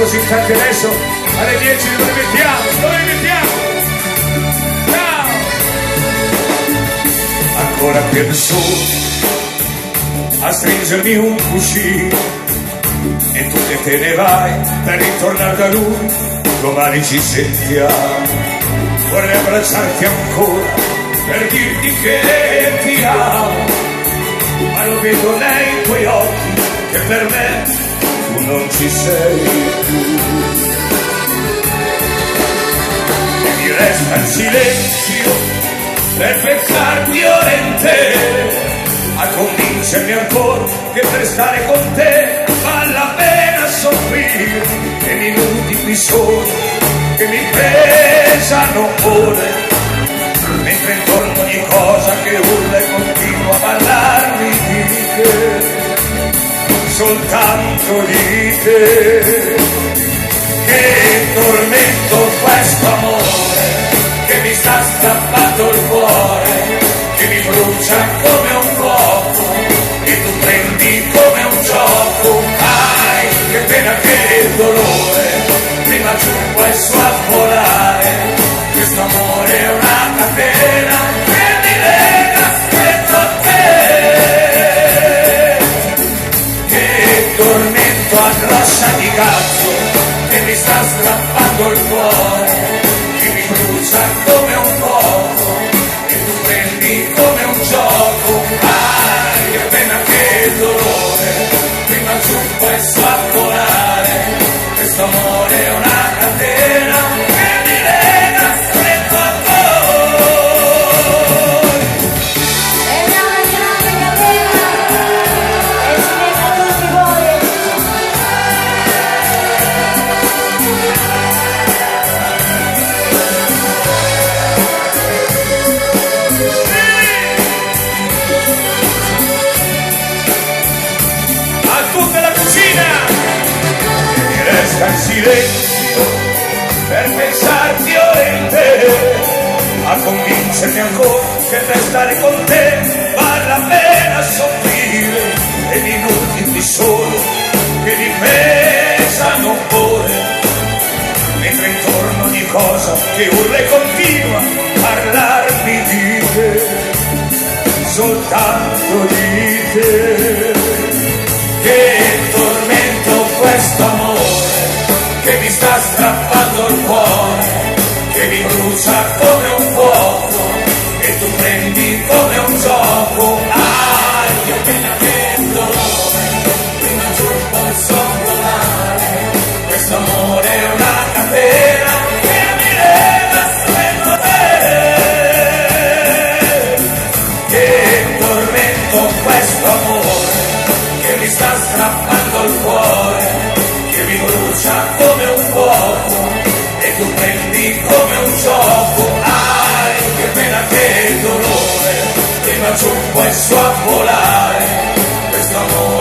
così tanti adesso alle 10 dove mettiamo? Dove mettiamo? Ciao! Ancora penso a stringermi un cuscino e tu che te ne vai per ritornare da lui, domani ci sentiamo. Vorrei abbracciarti ancora per dirti che ti amo, ma lo vedo nei tuoi occhi che per me tu non ci sei più. E mi resta il silenzio per pensarti ora in te, a convincermi ancora che per stare con te vale la pena soffrire, e minuti qui sono che mi pesano ore, mentre intorno ogni cosa che urla e continua a parlarmi di te, soltanto di te. Che tormento questo amore che mi sta strappando il cuore, che mi brucia come un fuoco e tu prendi come un gioco. Ai, che pena, che dolore, prima giù e su a volare. Questo amore è una catena che mi lega stretto a te. Che tormento a grossa di cazzo che mi sta strappando il cuore, che mi brucia come un fuoco e tu prendi come un gioco. Ai, che pena, che dolore, prima giù poi su a volare. Questo amore è una catena che mi lega stretto a voi. È una grande catena e si lega a tutti voi. A tutta la cucina mi resta il silenzio per pensarti ora in te, a convincermi ancora che per stare con te vale la pena soffrire, e minuti di solo che mi pesano ore, mentre intorno ogni cosa che urla e continua a parlarmi di te, soltanto di te. Che tormento questo amore che mi sta strappando il cuore, che mi brucia come un fuoco e tu prendi come un gioco. Ai, che pena, che dolore, prima giù poi volare. Questo amore è una catena che mi lega stretto a te. Che tormento questo amore che mi sta strappando il cuore, che mi brucia come un fuoco e tu prendi come un gioco. Ai, che pena, che dolore, prima giù poi su a volare. Questo amore